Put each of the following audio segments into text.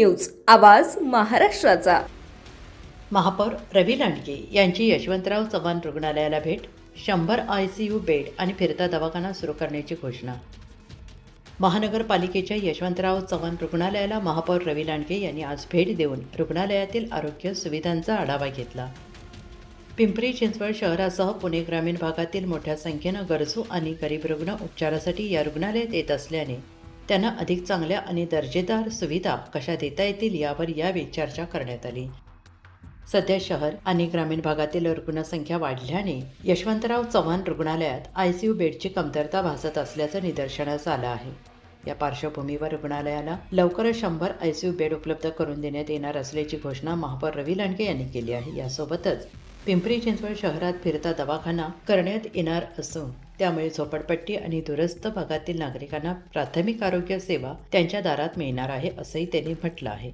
News, आवाज महाराष्ट्राचा। महापौर रवी लांडगे यांची यशवंतराव चव्हाण रुग्णालयाला भेट, 100 ICU बेड आणि फिरता दवाखाना सुरू करण्याची घोषणा। महानगरपालिकेच्या यशवंतराव चव्हाण रुग्णालयाला महापौर रवी लांडगे यांनी आज भेट देऊन रुग्णालयातील आरोग्य सुविधांचा आढावा घेतला। पिंपरी चिंचवड शहरासह पुणे ग्रामीण भागातील मोठ्या संख्येनं गरजू आणि गरीब रुग्ण उपचारासाठी या रुग्णालयात येत असल्याने त्यांना अधिक चांगल्या आणि दर्जेदार सुविधा कशा देता येतील यावर यावेळी चर्चा करण्यात आली। सध्या शहर आणि ग्रामीण भागातील रुग्णसंख्या वाढल्याने यशवंतराव चव्हाण रुग्णालयात ICU बेडची कमतरता भासत असल्याचं निदर्शनास आलं आहे। या पार्श्वभूमीवर रुग्णालयाला लवकरच 100 ICU बेड उपलब्ध करून देण्यात येणार असल्याची घोषणा महापौर रवी लांडगे यांनी केली आहे। यासोबतच पिंपरी चिंचवड शहरात फिरता दवाखाना करण्यात येणार असून त्यामुळे झोपडपट्टी आणि दूरस्थ भागातील नागरिकांना प्राथमिक आरोग्य सेवा त्यांच्या दारात मिळणार आहे, असंही त्यांनी म्हटलं आहे।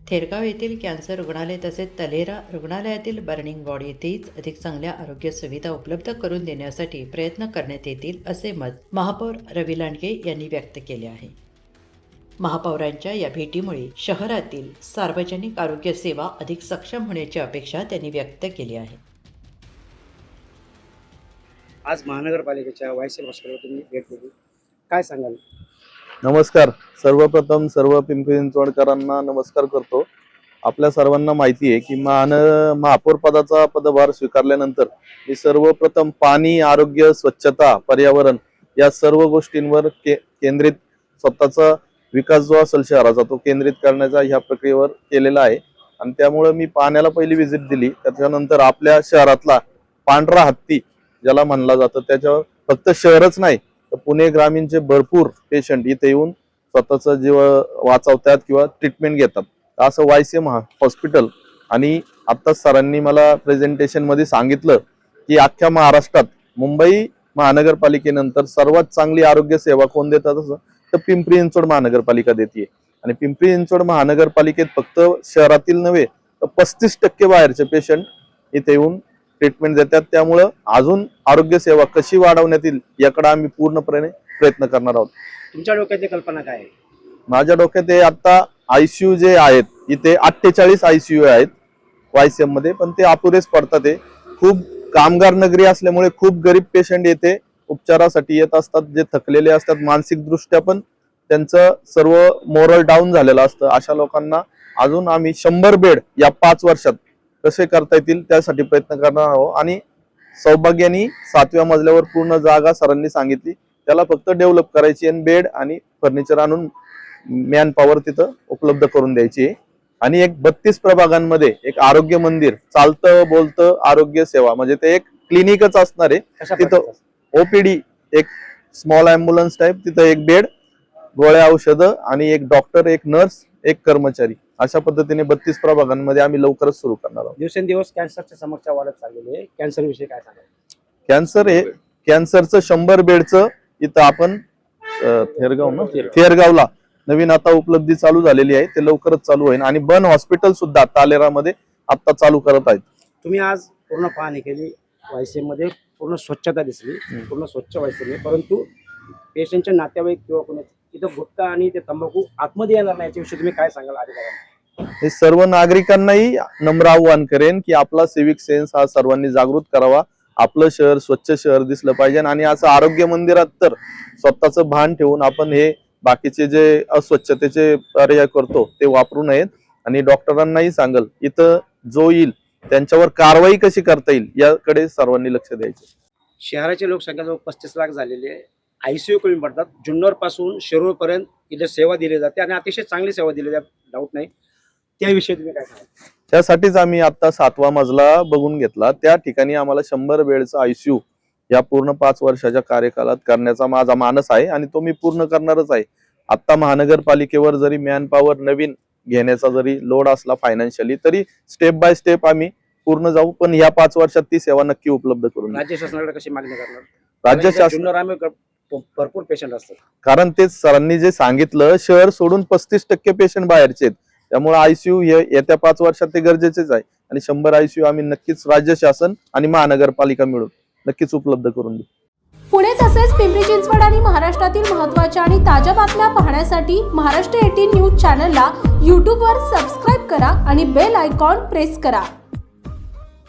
थेरगाव येथील कॅन्सर रुग्णालय तसेच तलेरा रुग्णालयातील बर्निंग वॉर्ड येथेच अधिक चांगल्या आरोग्य सुविधा उपलब्ध करून देण्यासाठी प्रयत्न करण्यात येतील, असे मत महापौर रवी लांडगे यांनी व्यक्त केले आहे। महापौरांच्या या भेटीमुळे शहरातील सार्वजनिक आरोग्य सेवा अधिक सक्षम होण्याची अपेक्षा त्यांनी व्यक्त केली आहे। आज महानगरपालिकेच्या वायसीएल हॉस्पिटलवर तुम्ही भेट दिली, काय सांगाल? नमस्कार। सर्वप्रथम सर्व पिंपरी चिंचवडकरांना नमस्कार करतो। आपल्या सर्वांना माहिती आहे की महापौर पदाचा पदभार स्वीकारल्यानंतर मी सर्वप्रथम पाणी, आरोग्य, स्वच्छता, पर्यावरण या सर्व गोष्टींवर केंद्रित स्वतःचा विकास जो असेल शहराचा तो केंद्रित करण्याचा ह्या प्रक्रियेवर केलेला आहे। आणि त्यामुळे मी पाण्याला पहिली व्हिजिट दिली। त्याच्यानंतर आपल्या शहरातला पांढरा हत्ती ज्याला म्हणला जातं त्याच्यावर फक्त शहरच नाही तर पुणे ग्रामीणचे भरपूर पेशंट इथे येऊन स्वतःचा जीव वाचवतात किंवा ट्रीटमेंट घेतात। असं YCM हॉस्पिटल आणि आता सरांनी मला प्रेझेंटेशन मध्ये सांगितलं की अख्ख्या महाराष्ट्रात मुंबई महानगरपालिकेनंतर सर्वात चांगली आरोग्य सेवा कोण देतात असं तर पिंपरी चिंचवड महानगरपालिका देते। आणि पिंपरी चिंचवड महानगरपालिकेत फक्त शहरातील नव्हे तर 35% बाहेरचे पेशंट इथे येऊन ट्रीटमेंट देतात। त्यामुळे अजून आरोग्य सेवा कशी वाढवण्यात येईल याकडे आम्ही पूर्णपणे प्रयत्न करणार आहोत। तुमच्या डोक्यातली कल्पना काय आहे? माझ्या डोक्यात हे आता ICU जे आहेत इथे 48 ICU आहेत YCM मध्ये, पण ते अपुरेच पडतात। ते खूप कामगार नगरी असल्यामुळे खूप गरीब पेशंट येते उपचारासाठी येत असतात, जे थकलेले असतात, मानसिक दृष्ट्या पण त्यांचं सर्व मोरल डाऊन झालेलं असतं। अशा लोकांना अजून आम्ही 100 बेड या 5 वर्षात कसे करता येतील त्यासाठी प्रयत्न करणार आहोत। आणि सौभाग्याने 7व्या मजल्यावर पूर्ण जागा सरांनी सांगितली, त्याला फक्त डेव्हलप करायची आणि बेड आणि फर्निचर आणून मॅन पॉवर तिथं उपलब्ध करून द्यायची। आणि एक 32 प्रभागांमध्ये एक आरोग्य मंदिर, चालतं बोलतं आरोग्य सेवा म्हणजे ते एक क्लिनिकच असणार आहे। तिथं OPD, एक स्मॉल ॲम्ब्युलन्स टाईप, तिथं एक बेड, गोळ्या औषधं आणि एक डॉक्टर, एक नर्स, एक कर्मचारी, अशा पद्धतीने 32 प्रभागांमध्ये आम्ही लवकरच सुरू करणार आहोत। दिवसेंदिवस कॅन्सरची समस्या वाढत चाललेली आहे, कॅन्सर विषयी काय सांगाल? कॅन्सरचं 100 बेडचं इथं आपण थेरगावला नवीन आता उपलब्धी चालू झालेली आहे, ते लवकरच चालू होईल। आणि बन हॉस्पिटल सुद्धा तालेरामध्ये आता चालू करत आहेत। तुम्ही आज पूर्ण पाहणी केली, YCM मध्ये पूर्ण स्वच्छता दिसली, पूर्ण स्वच्छ YCM, परंतु पेशंटचे नातेवाईक किंवा कोणी इथं गुटखा आणि ते तंबाखू आतमध्ये येणार नाही याच्याविषयी तुम्ही काय सांगाल अधिकाऱ्यांना? हे सर्व नागरिकांनाही नम्र आव्हान करेन की आपला सिव्हिक सेन्स हा सर्वांनी जागृत करावा। आपलं शहर स्वच्छ शहर दिसलं पाहिजे आणि असं आरोग्य मंदिरात तर स्वतःचं भान ठेवून आपण हे बाकीचे जे अस्वच्छतेचे पर्याय करतो ते वापरू नयेत। आणि डॉक्टरांनाही सांगल इथं जो येईल त्यांच्यावर कारवाई कशी करता येईल याकडे सर्वांनी लक्ष द्यायचे। शहराची लोकसंख्या जवळ 35 लाख झालेली आहे, ICU कमी पडतात, जुन्नर पासून शिरूर पर्यंत इथे सेवा दिली जाते आणि अतिशय चांगली सेवा दिली जाते, डाऊट नाही। त्याविषयी तुम्ही काय सांगाल? त्यासाठीच आम्ही आता 7वा मजला बघून घेतला, त्या ठिकाणी आम्हाला 100 बेडचा ICU या पूर्ण 5 वर्षाच्या कार्यकालात करण्याचा माझा मानस आहे आणि तो मी पूर्ण करणारच आहे। आता महानगरपालिकेवर जरी मॅन पॉवर नवीन घेण्याचा जरी लोड असला फायनान्शियली तरी स्टेप बाय स्टेप आम्ही पूर्ण जाऊ, पण या 5 वर्षात ती सेवा नक्की उपलब्ध करून राज्य शासनाकडे कशी मागणी करणार? राज्य शासन भरपूर पेशंट असतात, कारण तेच सरांनी जे सांगितलं शहर सोडून 35% पेशंट बाहेरचे आहेत, त्यामुळे ICU हे येत्या 5 वर्षात ते गरजेचेच आहे। आणि 100 ICU आम्ही नक्कीच राज्य शासन आणि महानगरपालिका मिळून नक्कीच उपलब्ध करून देऊ। पुणे तसेच पिंपरी चिंचवड आणि महाराष्ट्रातील महत्त्वाच्या आणि ताज्या बातम्या पाहण्यासाठी महाराष्ट्र 18 न्यूज चॅनलला यूट्यूबवर सबस्क्राईब करा आणि बेल आयकॉन प्रेस करा.